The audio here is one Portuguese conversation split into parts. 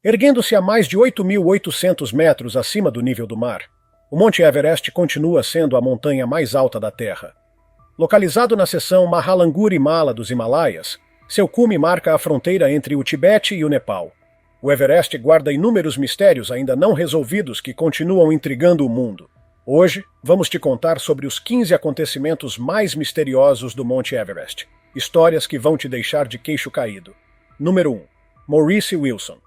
Erguendo-se a mais de 8.800 metros acima do nível do mar, o Monte Everest continua sendo a montanha mais alta da Terra. Localizado na seção Mahalangiri-Mala dos Himalaias, seu cume marca a fronteira entre o Tibete e o Nepal. O Everest guarda inúmeros mistérios ainda não resolvidos que continuam intrigando o mundo. Hoje, vamos te contar sobre os 15 acontecimentos mais misteriosos do Monte Everest. Histórias que vão te deixar de queixo caído. Número 1. Maurice Wilson.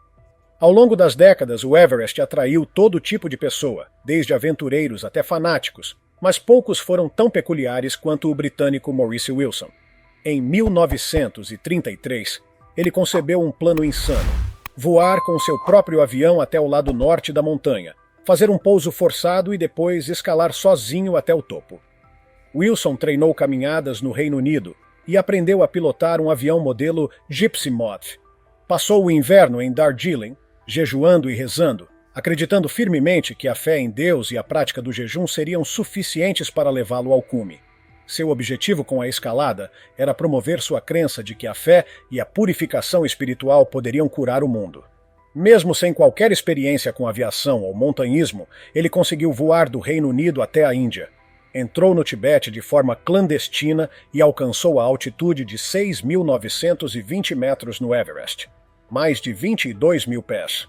Ao longo das décadas, o Everest atraiu todo tipo de pessoa, desde aventureiros até fanáticos, mas poucos foram tão peculiares quanto o britânico Maurice Wilson. Em 1933, ele concebeu um plano insano: voar com seu próprio avião até o lado norte da montanha, fazer um pouso forçado e depois escalar sozinho até o topo. Wilson treinou caminhadas no Reino Unido e aprendeu a pilotar um avião modelo Gypsy Moth. Passou o inverno em Darjeeling, jejuando e rezando, acreditando firmemente que a fé em Deus e a prática do jejum seriam suficientes para levá-lo ao cume. Seu objetivo com a escalada era promover sua crença de que a fé e a purificação espiritual poderiam curar o mundo. Mesmo sem qualquer experiência com aviação ou montanhismo, ele conseguiu voar do Reino Unido até a Índia. Entrou no Tibete de forma clandestina e alcançou a altitude de 6.920 metros no Everest, mais de 22 mil pés.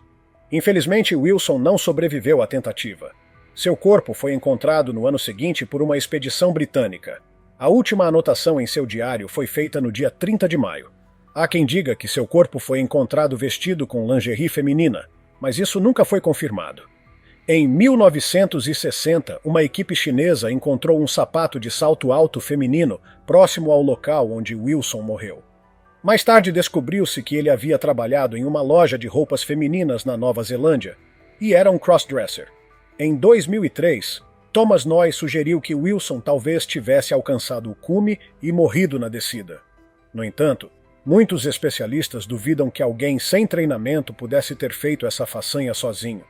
Infelizmente, Wilson não sobreviveu à tentativa. Seu corpo foi encontrado no ano seguinte por uma expedição britânica. A última anotação em seu diário foi feita no dia 30 de maio. Há quem diga que seu corpo foi encontrado vestido com lingerie feminina, mas isso nunca foi confirmado. Em 1960, uma equipe chinesa encontrou um sapato de salto alto feminino próximo ao local onde Wilson morreu. Mais tarde descobriu-se que ele havia trabalhado em uma loja de roupas femininas na Nova Zelândia e era um crossdresser. Em 2003, Thomas Noy sugeriu que Wilson talvez tivesse alcançado o cume e morrido na descida. No entanto, muitos especialistas duvidam que alguém sem treinamento pudesse ter feito essa façanha sozinho.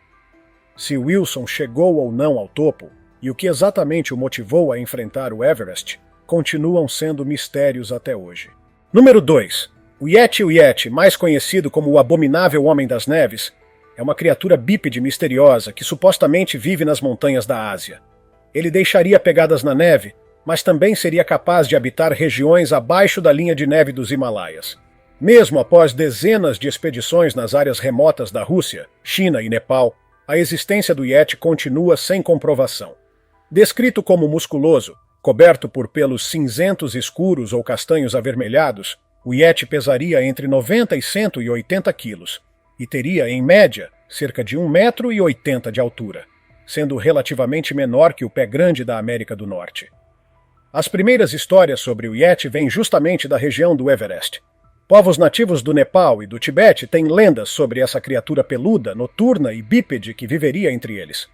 Se Wilson chegou ou não ao topo, e o que exatamente o motivou a enfrentar o Everest, continuam sendo mistérios até hoje. Número 2. O Yeti, mais conhecido como o Abominável Homem das Neves, é uma criatura bípede misteriosa que supostamente vive nas montanhas da Ásia. Ele deixaria pegadas na neve, mas também seria capaz de habitar regiões abaixo da linha de neve dos Himalaias. Mesmo após dezenas de expedições nas áreas remotas da Rússia, China e Nepal, a existência do Yeti continua sem comprovação. Descrito como musculoso, coberto por pelos cinzentos escuros ou castanhos avermelhados, o Yeti pesaria entre 90 e 180 quilos e teria, em média, cerca de 1,80 m de altura, sendo relativamente menor que o pé grande da América do Norte. As primeiras histórias sobre o Yeti vêm justamente da região do Everest. Povos nativos do Nepal e do Tibete têm lendas sobre essa criatura peluda, noturna e bípede que viveria entre eles.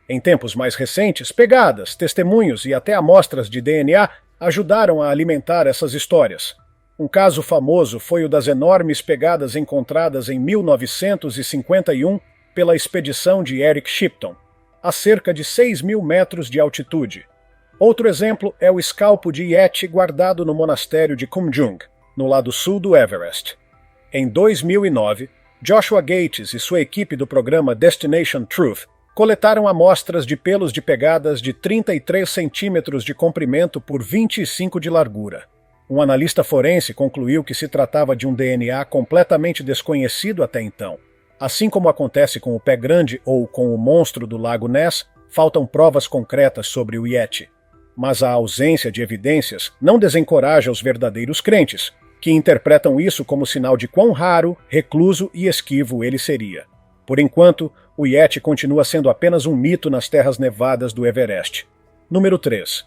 Em tempos mais recentes, pegadas, testemunhos e até amostras de DNA ajudaram a alimentar essas histórias. Um caso famoso foi o das enormes pegadas encontradas em 1951 pela expedição de Eric Shipton, a cerca de 6.000 metros de altitude. Outro exemplo é o escalpo de Yeti guardado no monastério de Kumjung, no lado sul do Everest. Em 2009, Joshua Gates e sua equipe do programa Destination Truth coletaram amostras de pelos de pegadas de 33 centímetros de comprimento por 25 de largura. Um analista forense concluiu que se tratava de um DNA completamente desconhecido até então. Assim como acontece com o pé grande ou com o monstro do Lago Ness, faltam provas concretas sobre o Yeti. Mas a ausência de evidências não desencoraja os verdadeiros crentes, que interpretam isso como sinal de quão raro, recluso e esquivo ele seria. Por enquanto, o Yeti continua sendo apenas um mito nas terras nevadas do Everest. Número 3.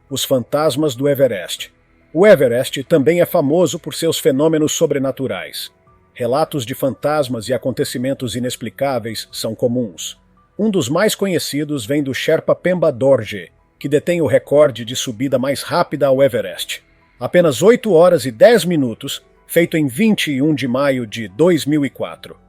Os fantasmas do Everest. O Everest também é famoso por seus fenômenos sobrenaturais. Relatos de fantasmas e acontecimentos inexplicáveis são comuns. Um dos mais conhecidos vem do Sherpa Pemba Dorje, que detém o recorde de subida mais rápida ao Everest. Apenas 8 horas e 10 minutos, feito em 21 de maio de 2004.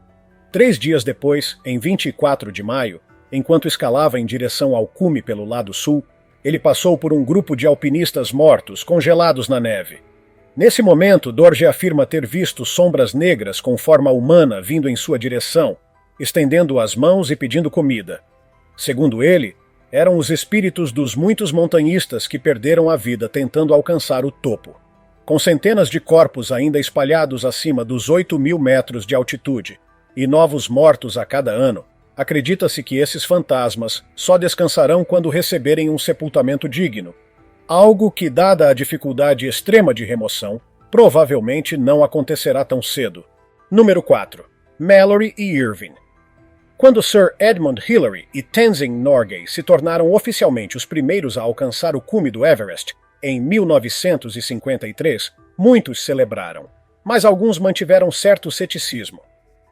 3 dias depois, em 24 de maio, enquanto escalava em direção ao cume pelo lado sul, ele passou por um grupo de alpinistas mortos, congelados na neve. Nesse momento, Dorje afirma ter visto sombras negras com forma humana vindo em sua direção, estendendo as mãos e pedindo comida. Segundo ele, eram os espíritos dos muitos montanhistas que perderam a vida tentando alcançar o topo. Com centenas de corpos ainda espalhados acima dos 8.000 metros de altitude e novos mortos a cada ano, acredita-se que esses fantasmas só descansarão quando receberem um sepultamento digno, algo que, dada a dificuldade extrema de remoção, provavelmente não acontecerá tão cedo. Número 4. Mallory e Irvine. Quando Sir Edmund Hillary e Tenzing Norgay se tornaram oficialmente os primeiros a alcançar o cume do Everest, em 1953, muitos celebraram, mas alguns mantiveram certo ceticismo.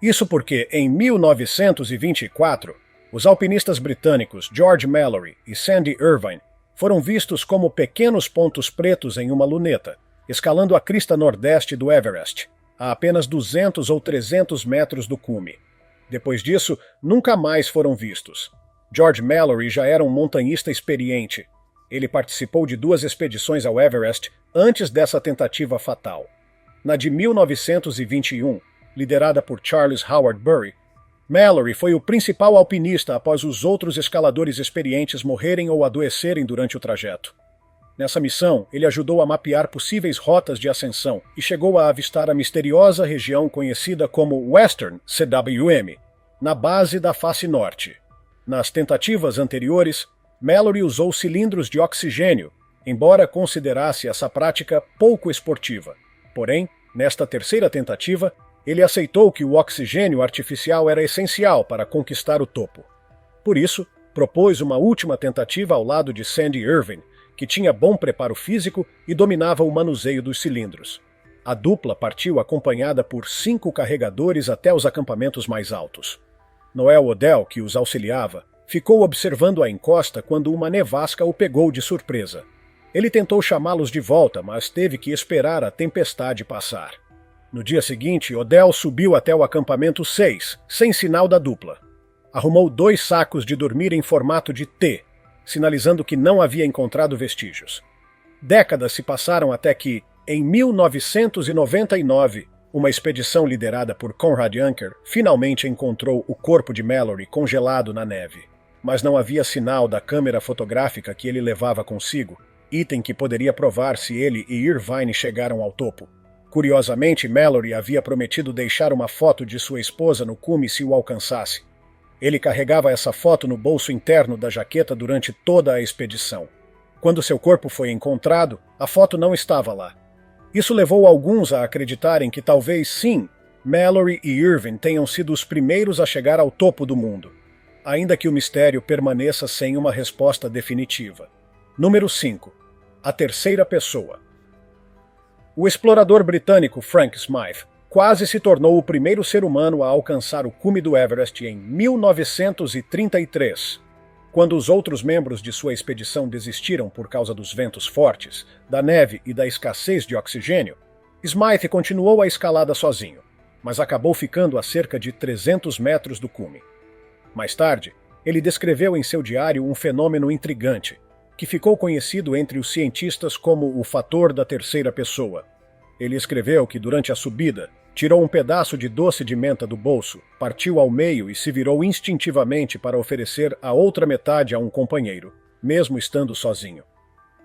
Isso porque, em 1924, os alpinistas britânicos George Mallory e Sandy Irvine foram vistos como pequenos pontos pretos em uma luneta, escalando a crista nordeste do Everest, a apenas 200 ou 300 metros do cume. Depois disso, nunca mais foram vistos. George Mallory já era um montanhista experiente. Ele participou de 2 expedições ao Everest antes dessa tentativa fatal. Na de 1921, liderada por Charles Howard Bury, Mallory foi o principal alpinista após os outros escaladores experientes morrerem ou adoecerem durante o trajeto. Nessa missão, ele ajudou a mapear possíveis rotas de ascensão e chegou a avistar a misteriosa região conhecida como Western CWM, na base da face norte. Nas tentativas anteriores, Mallory usou cilindros de oxigênio, embora considerasse essa prática pouco esportiva. Porém, nesta terceira tentativa, ele aceitou que o oxigênio artificial era essencial para conquistar o topo. Por isso, propôs uma última tentativa ao lado de Sandy Irvine, que tinha bom preparo físico e dominava o manuseio dos cilindros. A dupla partiu acompanhada por 5 carregadores até os acampamentos mais altos. Noel Odell, que os auxiliava, ficou observando a encosta quando uma nevasca o pegou de surpresa. Ele tentou chamá-los de volta, mas teve que esperar a tempestade passar. No dia seguinte, Odell subiu até o acampamento 6, sem sinal da dupla. Arrumou 2 sacos de dormir em formato de T, sinalizando que não havia encontrado vestígios. Décadas se passaram até que, em 1999, uma expedição liderada por Conrad Anker finalmente encontrou o corpo de Mallory congelado na neve. Mas não havia sinal da câmera fotográfica que ele levava consigo, item que poderia provar se ele e Irvine chegaram ao topo. Curiosamente, Mallory havia prometido deixar uma foto de sua esposa no cume se o alcançasse. Ele carregava essa foto no bolso interno da jaqueta durante toda a expedição. Quando seu corpo foi encontrado, a foto não estava lá. Isso levou alguns a acreditarem que talvez sim, Mallory e Irvine tenham sido os primeiros a chegar ao topo do mundo, ainda que o mistério permaneça sem uma resposta definitiva. Número 5. A terceira pessoa. O explorador britânico Frank Smythe quase se tornou o primeiro ser humano a alcançar o cume do Everest em 1933. Quando os outros membros de sua expedição desistiram por causa dos ventos fortes, da neve e da escassez de oxigênio, Smythe continuou a escalada sozinho, mas acabou ficando a cerca de 300 metros do cume. Mais tarde, ele descreveu em seu diário um fenômeno intrigante, que ficou conhecido entre os cientistas como o fator da terceira pessoa. Ele escreveu que durante a subida, tirou um pedaço de doce de menta do bolso, partiu ao meio e se virou instintivamente para oferecer a outra metade a um companheiro, mesmo estando sozinho.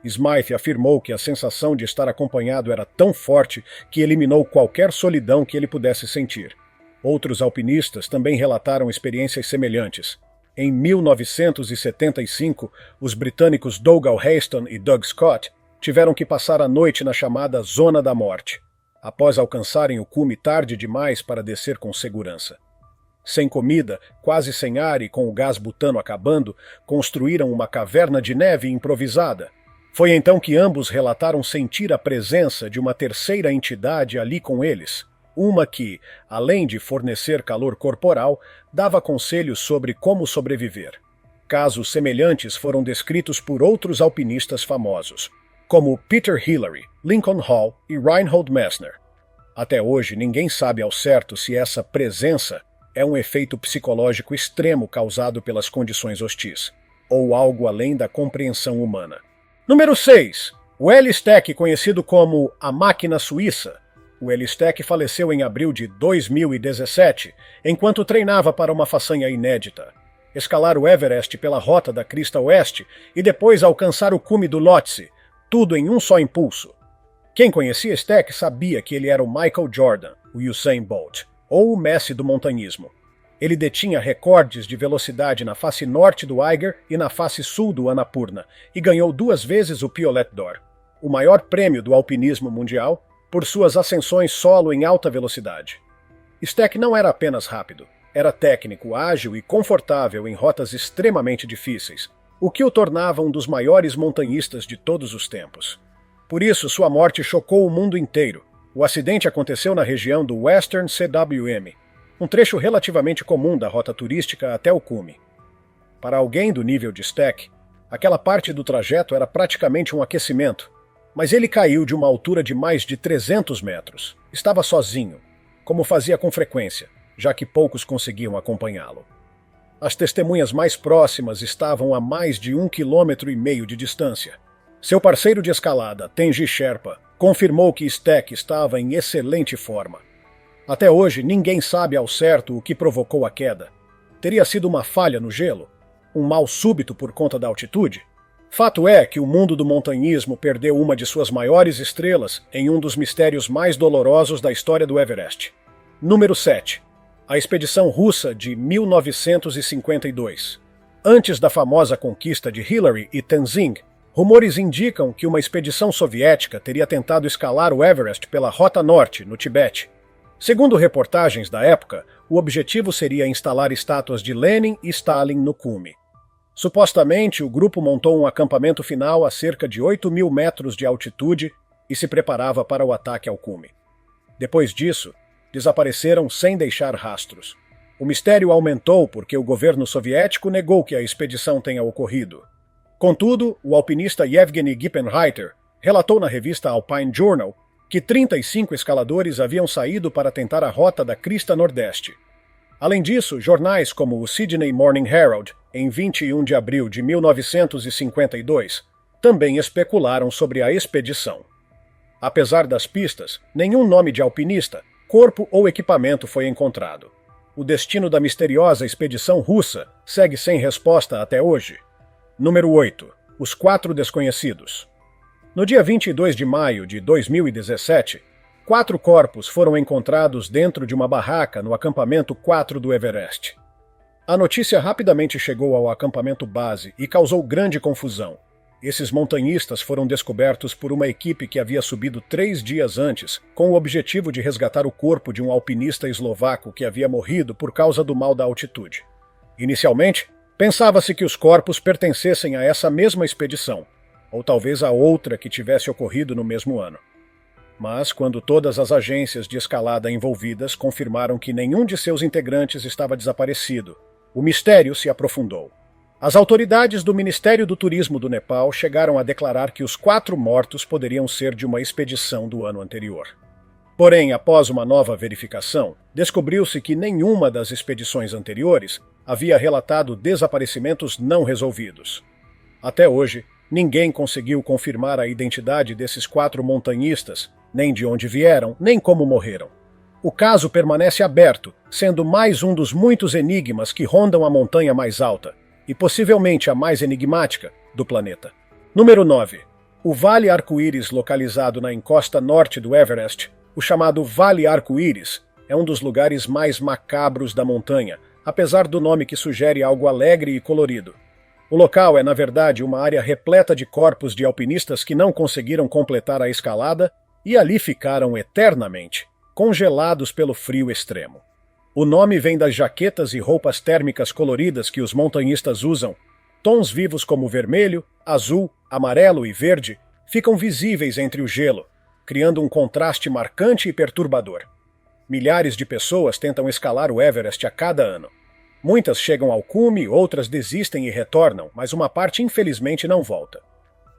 Smythe afirmou que a sensação de estar acompanhado era tão forte que eliminou qualquer solidão que ele pudesse sentir. Outros alpinistas também relataram experiências semelhantes. Em 1975, os britânicos Dougal Haston e Doug Scott tiveram que passar a noite na chamada Zona da Morte, após alcançarem o cume tarde demais para descer com segurança. Sem comida, quase sem ar e com o gás butano acabando, construíram uma caverna de neve improvisada. Foi então que ambos relataram sentir a presença de uma terceira entidade ali com eles, uma que, além de fornecer calor corporal, dava conselhos sobre como sobreviver. Casos semelhantes foram descritos por outros alpinistas famosos, como Peter Hillary, Lincoln Hall e Reinhold Messner. Até hoje, ninguém sabe ao certo se essa presença é um efeito psicológico extremo causado pelas condições hostis, ou algo além da compreensão humana. Número 6. O L-Stack, conhecido como a Máquina Suíça, O Elistec faleceu em abril de 2017, enquanto treinava para uma façanha inédita: escalar o Everest pela rota da crista oeste e depois alcançar o cume do Lhotse, tudo em um só impulso. Quem conhecia Steck sabia que ele era o Michael Jordan, o Usain Bolt, ou o Messi do montanhismo. Ele detinha recordes de velocidade na face norte do Eiger e na face sul do Annapurna, e ganhou 2 vezes o Piolet d'Or, o maior prêmio do alpinismo mundial, por suas ascensões solo em alta velocidade. Steck não era apenas rápido, era técnico, ágil e confortável em rotas extremamente difíceis, o que o tornava um dos maiores montanhistas de todos os tempos. Por isso, sua morte chocou o mundo inteiro. O acidente aconteceu na região do Western CWM, um trecho relativamente comum da rota turística até o cume. Para alguém do nível de Steck, aquela parte do trajeto era praticamente um aquecimento, mas ele caiu de uma altura de mais de 300 metros. Estava sozinho, como fazia com frequência, já que poucos conseguiam acompanhá-lo. As testemunhas mais próximas estavam a mais de 1,5 km de distância. Seu parceiro de escalada, Tenji Sherpa, confirmou que Steck estava em excelente forma. Até hoje, ninguém sabe ao certo o que provocou a queda. Teria sido uma falha no gelo? Um mal súbito por conta da altitude? Fato é que o mundo do montanhismo perdeu uma de suas maiores estrelas em um dos mistérios mais dolorosos da história do Everest. Número 7. A expedição russa de 1952. Antes da famosa conquista de Hillary e Tenzing, rumores indicam que uma expedição soviética teria tentado escalar o Everest pela Rota Norte, no Tibete. Segundo reportagens da época, o objetivo seria instalar estátuas de Lenin e Stalin no cume. Supostamente, o grupo montou um acampamento final a cerca de 8.000 metros de altitude e se preparava para o ataque ao cume. Depois disso, desapareceram sem deixar rastros. O mistério aumentou porque o governo soviético negou que a expedição tenha ocorrido. Contudo, o alpinista Yevgeny Gippenreiter relatou na revista Alpine Journal que 35 escaladores haviam saído para tentar a rota da crista nordeste. Além disso, jornais como o Sydney Morning Herald, em 21 de abril de 1952, também especularam sobre a expedição. Apesar das pistas, nenhum nome de alpinista, corpo ou equipamento foi encontrado. O destino da misteriosa expedição russa segue sem resposta até hoje. Número 8. Os 4 desconhecidos. No dia 22 de maio de 2017, 4 corpos foram encontrados dentro de uma barraca no acampamento 4 do Everest. A notícia rapidamente chegou ao acampamento base e causou grande confusão. Esses montanhistas foram descobertos por uma equipe que havia subido 3 dias antes, com o objetivo de resgatar o corpo de um alpinista eslovaco que havia morrido por causa do mal da altitude. Inicialmente, pensava-se que os corpos pertencessem a essa mesma expedição, ou talvez a outra que tivesse ocorrido no mesmo ano. Mas, quando todas as agências de escalada envolvidas confirmaram que nenhum de seus integrantes estava desaparecido, o mistério se aprofundou. As autoridades do Ministério do Turismo do Nepal chegaram a declarar que os 4 mortos poderiam ser de uma expedição do ano anterior. Porém, após uma nova verificação, descobriu-se que nenhuma das expedições anteriores havia relatado desaparecimentos não resolvidos. Até hoje, ninguém conseguiu confirmar a identidade desses 4 montanhistas, nem de onde vieram, nem como morreram. O caso permanece aberto, sendo mais um dos muitos enigmas que rondam a montanha mais alta, e possivelmente a mais enigmática do planeta. Número 9. O Vale Arco-Íris, localizado na encosta norte do Everest, o chamado Vale Arco-Íris, é um dos lugares mais macabros da montanha, apesar do nome que sugere algo alegre e colorido. O local é, na verdade, uma área repleta de corpos de alpinistas que não conseguiram completar a escalada e ali ficaram eternamente, congelados pelo frio extremo. O nome vem das jaquetas e roupas térmicas coloridas que os montanhistas usam. Tons vivos como vermelho, azul, amarelo e verde ficam visíveis entre o gelo, criando um contraste marcante e perturbador. Milhares de pessoas tentam escalar o Everest a cada ano. Muitas chegam ao cume, outras desistem e retornam, mas uma parte infelizmente não volta.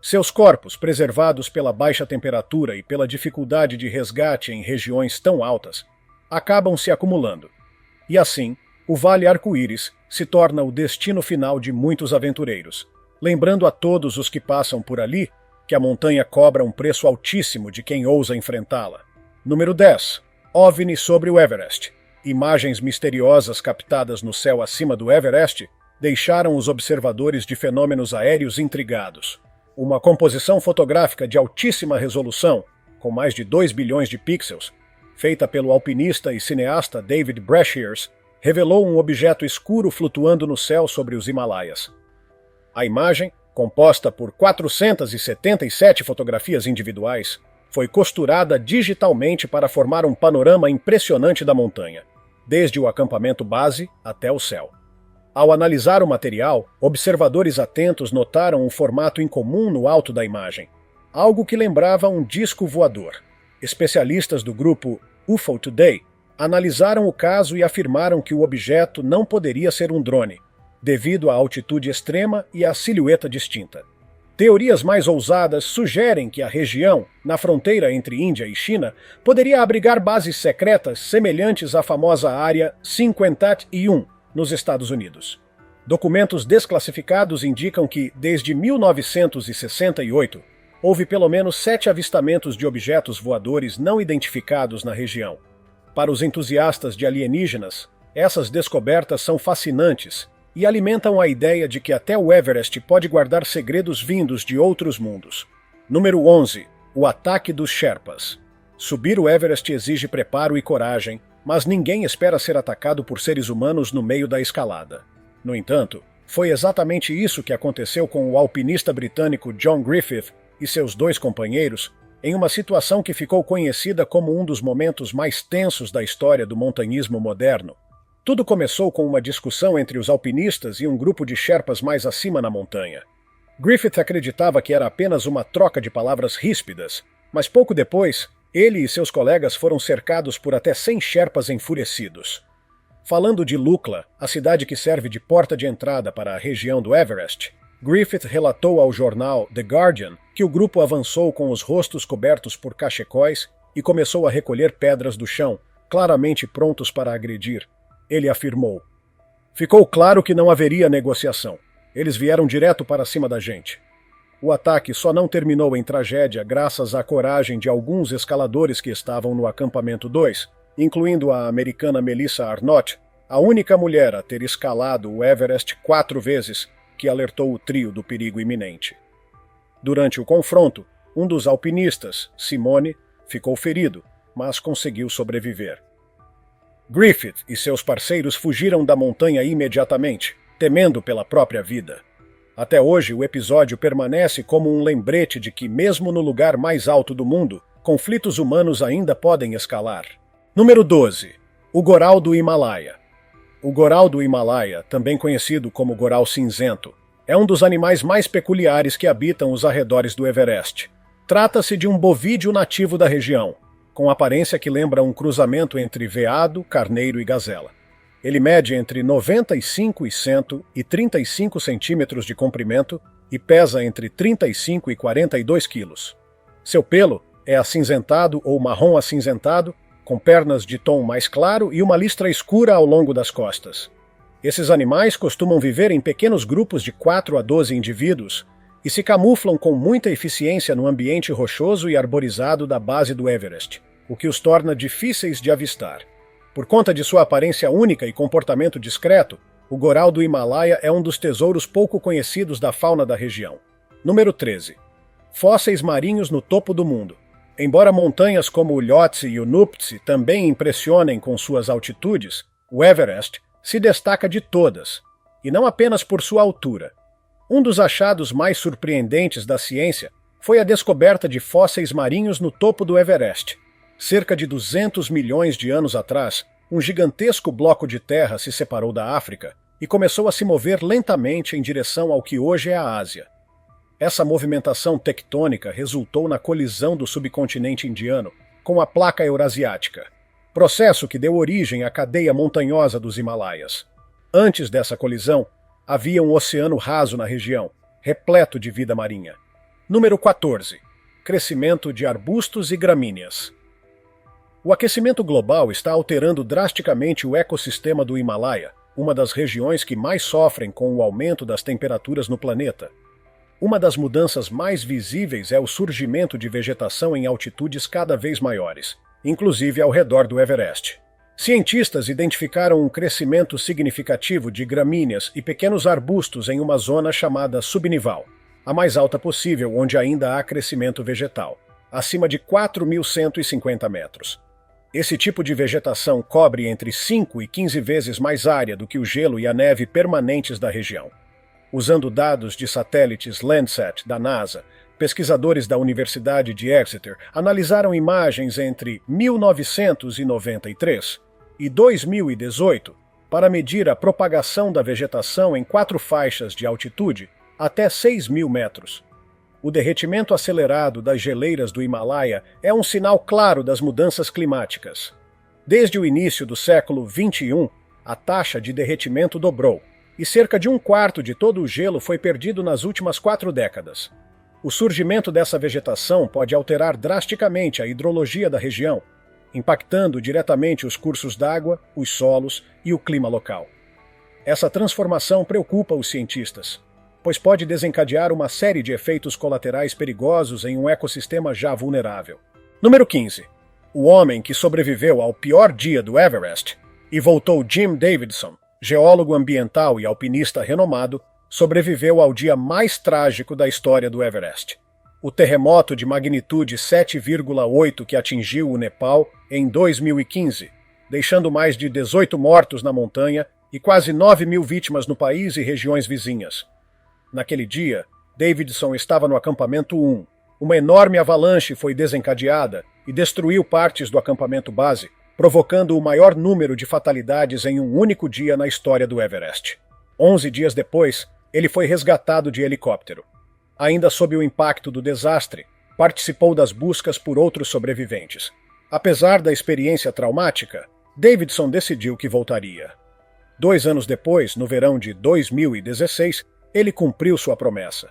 Seus corpos, preservados pela baixa temperatura e pela dificuldade de resgate em regiões tão altas, acabam se acumulando. E assim, o Vale Arco-Íris se torna o destino final de muitos aventureiros, lembrando a todos os que passam por ali que a montanha cobra um preço altíssimo de quem ousa enfrentá-la. Número 10. OVNI sobre o Everest. Imagens misteriosas captadas no céu acima do Everest deixaram os observadores de fenômenos aéreos intrigados. Uma composição fotográfica de altíssima resolução, com mais de 2 bilhões de pixels, feita pelo alpinista e cineasta David Brashears, revelou um objeto escuro flutuando no céu sobre os Himalaias. A imagem, composta por 477 fotografias individuais, foi costurada digitalmente para formar um panorama impressionante da montanha, desde o acampamento base até o céu. Ao analisar o material, observadores atentos notaram um formato incomum no alto da imagem, algo que lembrava um disco voador. Especialistas do grupo UFO Today analisaram o caso e afirmaram que o objeto não poderia ser um drone, devido à altitude extrema e à silhueta distinta. Teorias mais ousadas sugerem que a região, na fronteira entre Índia e China, poderia abrigar bases secretas semelhantes à famosa Área 51, nos Estados Unidos. Documentos desclassificados indicam que, desde 1968, houve pelo menos 7 avistamentos de objetos voadores não identificados na região. Para os entusiastas de alienígenas, essas descobertas são fascinantes e alimentam a ideia de que até o Everest pode guardar segredos vindos de outros mundos. Número 11. O ataque dos Sherpas. Subir o Everest exige preparo e coragem, mas ninguém espera ser atacado por seres humanos no meio da escalada. No entanto, foi exatamente isso que aconteceu com o alpinista britânico John Griffith e seus 2 companheiros, em uma situação que ficou conhecida como um dos momentos mais tensos da história do montanhismo moderno. Tudo começou com uma discussão entre os alpinistas e um grupo de Sherpas mais acima na montanha. Griffith acreditava que era apenas uma troca de palavras ríspidas, mas pouco depois, ele e seus colegas foram cercados por até 100 Sherpas enfurecidos. Falando de Lukla, a cidade que serve de porta de entrada para a região do Everest, Griffith relatou ao jornal The Guardian que o grupo avançou com os rostos cobertos por cachecóis e começou a recolher pedras do chão, claramente prontos para agredir. Ele afirmou: "Ficou claro que não haveria negociação. Eles vieram direto para cima da gente." O ataque só não terminou em tragédia graças à coragem de alguns escaladores que estavam no acampamento 2, incluindo a americana Melissa Arnott, a única mulher a ter escalado o Everest 4 vezes, que alertou o trio do perigo iminente. Durante o confronto, um dos alpinistas, Simone, ficou ferido, mas conseguiu sobreviver. Griffith e seus parceiros fugiram da montanha imediatamente, temendo pela própria vida. Até hoje, o episódio permanece como um lembrete de que, mesmo no lugar mais alto do mundo, conflitos humanos ainda podem escalar. Número 12. O Goral do Himalaia. O Goral do Himalaia, também conhecido como Goral Cinzento, é um dos animais mais peculiares que habitam os arredores do Everest. Trata-se de um bovídeo nativo da região, com aparência que lembra um cruzamento entre veado, carneiro e gazela. Ele mede entre 95 e 135 centímetros de comprimento e pesa entre 35 e 42 quilos. Seu pelo é acinzentado ou marrom acinzentado, com pernas de tom mais claro e uma listra escura ao longo das costas. Esses animais costumam viver em pequenos grupos de 4 a 12 indivíduos e se camuflam com muita eficiência no ambiente rochoso e arborizado da base do Everest, o que os torna difíceis de avistar. Por conta de sua aparência única e comportamento discreto, o Goral do Himalaia é um dos tesouros pouco conhecidos da fauna da região. Número 13. Fósseis marinhos no topo do mundo. Embora montanhas como o Lhotse e o Nuptse também impressionem com suas altitudes, o Everest se destaca de todas, e não apenas por sua altura. Um dos achados mais surpreendentes da ciência foi a descoberta de fósseis marinhos no topo do Everest. Cerca de 200 milhões de anos atrás, um gigantesco bloco de terra se separou da África e começou a se mover lentamente em direção ao que hoje é a Ásia. Essa movimentação tectônica resultou na colisão do subcontinente indiano com a placa eurasiática, processo que deu origem à cadeia montanhosa dos Himalaias. Antes dessa colisão, havia um oceano raso na região, repleto de vida marinha. Número 14. Crescimento de arbustos e gramíneas. O aquecimento global está alterando drasticamente o ecossistema do Himalaia, uma das regiões que mais sofrem com o aumento das temperaturas no planeta. Uma das mudanças mais visíveis é o surgimento de vegetação em altitudes cada vez maiores, inclusive ao redor do Everest. Cientistas identificaram um crescimento significativo de gramíneas e pequenos arbustos em uma zona chamada subnival, a mais alta possível onde ainda há crescimento vegetal, acima de 4.150 metros. Esse tipo de vegetação cobre entre 5 e 15 vezes mais área do que o gelo e a neve permanentes da região. Usando dados de satélites Landsat da NASA, pesquisadores da Universidade de Exeter analisaram imagens entre 1993 e 2018 para medir a propagação da vegetação em 4 faixas de altitude até 6.000 metros. O derretimento acelerado das geleiras do Himalaia é um sinal claro das mudanças climáticas. Desde o início do século XXI, a taxa de derretimento dobrou, e cerca de 1/4 de todo o gelo foi perdido nas últimas 4 décadas. O surgimento dessa vegetação pode alterar drasticamente a hidrologia da região, impactando diretamente os cursos d'água, os solos e o clima local. Essa transformação preocupa os cientistas, pois pode desencadear uma série de efeitos colaterais perigosos em um ecossistema já vulnerável. Número 15. O homem que sobreviveu ao pior dia do Everest e voltou. Jim Davidson, geólogo ambiental e alpinista renomado, sobreviveu ao dia mais trágico da história do Everest. O terremoto de magnitude 7,8 que atingiu o Nepal em 2015, deixando mais de 18 mortos na montanha e quase 9.000 vítimas no país e regiões vizinhas. Naquele dia, Davidson estava no acampamento 1. Uma enorme avalanche foi desencadeada e destruiu partes do acampamento base, provocando o maior número de fatalidades em um único dia na história do Everest. 11 dias depois, ele foi resgatado de helicóptero. Ainda sob o impacto do desastre, participou das buscas por outros sobreviventes. Apesar da experiência traumática, Davidson decidiu que voltaria. 2 anos depois, no verão de 2016, ele cumpriu sua promessa.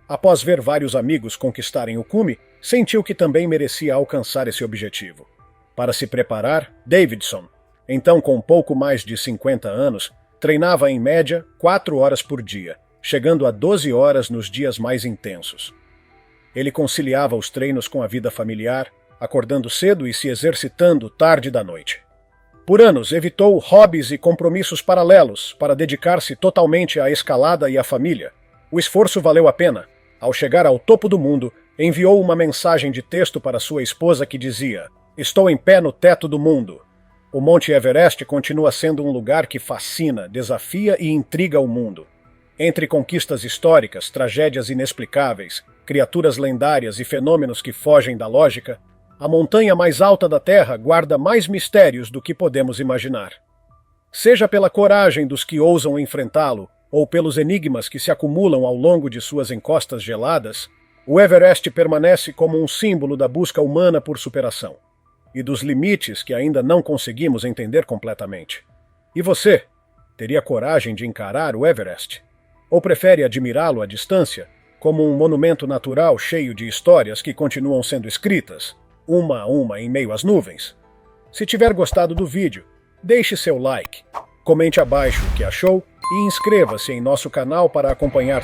Após ver vários amigos conquistarem o cume, sentiu que também merecia alcançar esse objetivo. Para se preparar, Davidson, então com pouco mais de 50 anos, treinava em média 4 horas por dia, chegando a 12 horas nos dias mais intensos. Ele conciliava os treinos com a vida familiar, acordando cedo e se exercitando tarde da noite. Por anos, evitou hobbies e compromissos paralelos para dedicar-se totalmente à escalada e à família. O esforço valeu a pena. Ao chegar ao topo do mundo, enviou uma mensagem de texto para sua esposa que dizia: "Estou em pé no teto do mundo." O Monte Everest continua sendo um lugar que fascina, desafia e intriga o mundo. Entre conquistas históricas, tragédias inexplicáveis, criaturas lendárias e fenômenos que fogem da lógica, a montanha mais alta da Terra guarda mais mistérios do que podemos imaginar. Seja pela coragem dos que ousam enfrentá-lo, ou pelos enigmas que se acumulam ao longo de suas encostas geladas, o Everest permanece como um símbolo da busca humana por superação e dos limites que ainda não conseguimos entender completamente. E você, teria coragem de encarar o Everest? Ou prefere admirá-lo à distância, como um monumento natural cheio de histórias que continuam sendo escritas, uma a uma em meio às nuvens? Se tiver gostado do vídeo, deixe seu like, comente abaixo o que achou e inscreva-se em nosso canal para acompanhar